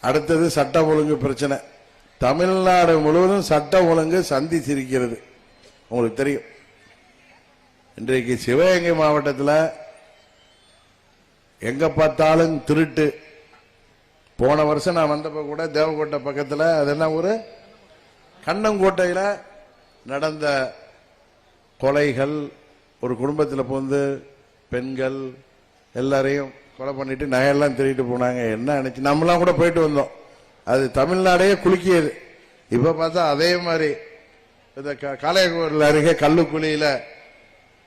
அடுத்தது சட்டம் ஒழுங்கு பிரச்சனை. தமிழ்நாடு முழுவதும் சட்டம் ஒழுங்கு சந்தி சிரிக்கிறது. உங்களுக்கு தெரியும், இன்றைக்கு சிவகங்கை மாவட்டத்தில் எங்க பார்த்தாலும் திருட்டு. போன வருஷம் நான் வந்தப்ப கூட தேவக்கோட்டை பக்கத்தில் அது என்ன ஒரு கண்ணங்கோட்டையில் நடந்த கொலைகள், ஒரு குடும்பத்தில் போந்து பெண்கள் எல்லாரையும் கொலை பண்ணிட்டு நகையெல்லாம் திருட்டு போனாங்க. என்ன நினைச்சு நம்மளாம் கூட போயிட்டு வந்தோம். அது தமிழ்நாடையே குலுக்கியது. இப்ப பார்த்தா அதே மாதிரி இந்த காளையகோவில் அருகே கல்லுக்குழியில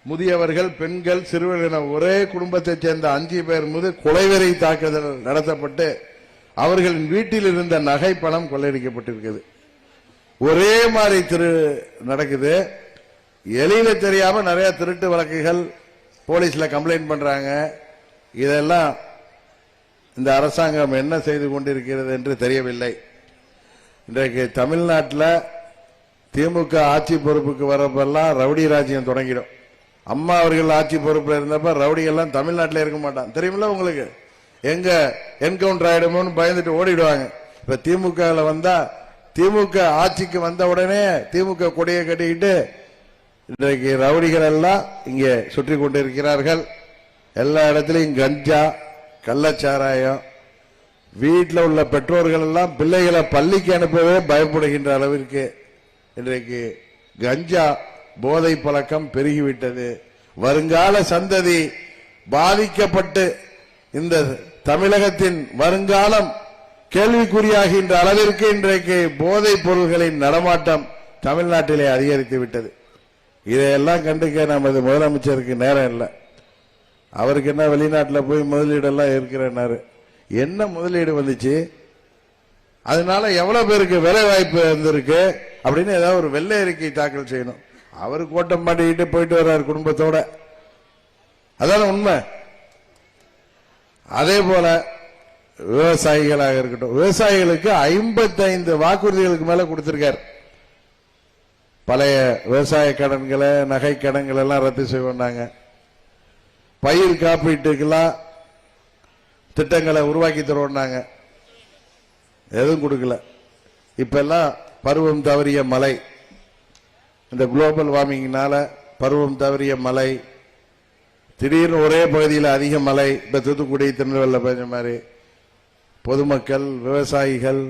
முதியவர்கள், பெண்கள், சிறுவர்கள் ஒரே குடும்பத்தைச் சேர்ந்த 5 பேர் மீது கொலைவெறி தாக்குதல் நடத்தப்பட்டு அவர்களின் வீட்டில் இருந்த நகை பணம் கொள்ளையடிக்கப்பட்டிருக்கிறது. ஒரே மாதிரி நடக்குது. எளியில தெரியாம நிறைய திருட்டு வழக்குகள் போலீஸ்ல கம்ப்ளைண்ட் பண்றாங்க. இதெல்லாம் இந்த அரசாங்கம் என்ன செய்து கொண்டிருக்கிறது என்று தெரியவில்லை. இன்றைக்கு தமிழ்நாட்டில் திமுக ஆட்சி பொறுப்புக்கு வரப்பெல்லாம் ரவுடி ராஜ்யம் தொடங்கிடும். அம்மா அவர்கள் ஆட்சி பொறுப்பில் இருந்தப்ப ரவுடிகள்லாம் தமிழ்நாட்டில் இருக்க மாட்டான். தெரியுமில்ல உங்களுக்கு? எங்க என்கவுண்டர் ஆயிடுமோன்னு பயந்துட்டு ஓடிடுவாங்க. இப்ப திமுக வந்தா, திமுக ஆட்சிக்கு வந்த உடனே திமுக கொடியை கட்டிக்கிட்டு இன்றைக்கு ரவுடிகள் எல்லாம் இங்கே சுற்றி கொண்டிருக்கிறார்கள். எல்லா இடத்திலையும் கஞ்சா, கள்ளச்சாராயம். வீட்டில் உள்ள பெற்றோர்கள் எல்லாம் பிள்ளைகளை பள்ளிக்கு அனுப்பவே பயப்படுகின்ற அளவிற்கு இன்றைக்கு கஞ்சா போதை பழக்கம் பெருகிவிட்டது. வருங்கால சந்ததி பாதிக்கப்பட்டு இந்த தமிழகத்தின் வருங்காலம் கேள்விக்குறியாகின்ற அளவிற்கு இன்றைக்கு போதைப் பொருள்களின் நடமாட்டம் தமிழ்நாட்டிலே அதிகரித்து விட்டது. இதையெல்லாம் கண்டுக்க நமது முதலமைச்சருக்கு நேரம் இல்லை. அவருக்கு என்ன வெளிநாட்டில் போய் முதலீடெல்லாம் இருக்கிறாரு. என்ன முதலீடு வந்துச்சு, அதனால எவ்வளவு பேருக்கு வேலை வாய்ப்பு இருந்திருக்கு அப்படின்னு ஏதாவது ஒரு வெள்ளை அறிக்கை தாக்கல் செய்யணும். அவர் கோட்டம் மாட்டிக்கிட்டு போயிட்டு வர்றாரு குடும்பத்தோட. அதான உண்மை. அதே போல விவசாயிகளாக இருக்கட்டும், விவசாயிகளுக்கு 55 வாக்குறுதிகளுக்கு மேல கொடுத்திருக்காரு. பழைய விவசாய கடன்களை, நகை கடன்கள் எல்லாம் ரத்து செய்வாங்க. பயிர் காப்பீட்டுக்கெல்லாம் திட்டங்களை உருவாக்கி தருவாங்க. எதுவும் கொடுக்கல. இப்ப எல்லாம் பருவம் தவறிய மழை, இந்த குளோபல் வார்மிங்னால பருவம் தவறிய மழை, திடீர்னு ஒரே பகுதியில் அதிக மழை. இப்ப தூத்துக்குடி, திருநெல்வேலியில் பெஞ்ச மாதிரி பொதுமக்கள், விவசாயிகள்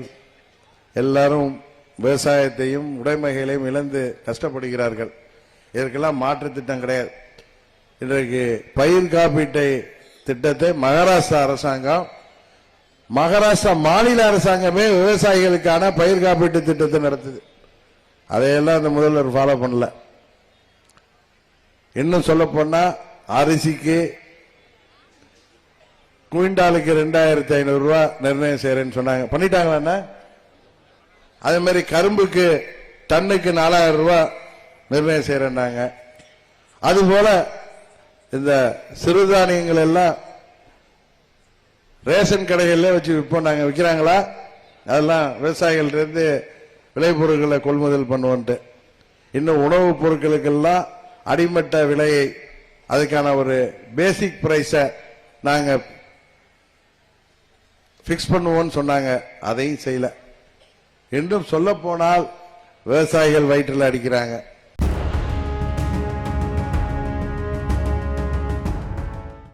எல்லாரும் விவசாயத்தையும் உடைமைகளையும் இழந்து கஷ்டப்படுகிறார்கள். இதற்கெல்லாம் மாற்று திட்டம் கிடையாது. இன்றைக்கு பயிர் காப்பீட்டை திட்டத்தை மகாராஷ்டிரா அரசாங்கம், மகாராஷ்டிரா மாநில அரசாங்கமே விவசாயிகளுக்கான பயிர் காப்பீட்டு திட்டத்தை நடத்துது. அதையெல்லாம் அந்த முதல்வர் ஃபாலோ பண்ணல. இன்னும் சொல்ல போனா அரிசிக்கு குவிண்டாலுக்கு 2500 ரூபாய் நிர்ணயம் செய்யறேன்னு சொன்னாங்க. பண்ணிட்டாங்களா? அதே மாதிரி கரும்புக்கு டன்னுக்கு 4000 ரூபாய் நிர்ணயம் செய்யறாங்க. அதுபோல இந்த சிறுதானியங்கள் எல்லாம் ரேஷன் கடைகளில் வச்சு விற்போம். விற்கிறாங்களா? அதெல்லாம் விவசாயிகள் இருந்து விளைபொருட்களை கொள்முதல் பண்ணுவோன்ட்டு. இன்னும் உணவுப் பொருட்களுக்கெல்லாம் அடிமட்ட விலையை, அதுக்கான ஒரு பேசிக் பிரைஸை நாங்க பிக்ஸ் பண்ணுவோம்னு சொன்னாங்க. அதையும் செய்யல. இன்னும் சொல்ல போனால் விவசாயிகள் வயிற்றில் அடிக்கிறாங்க.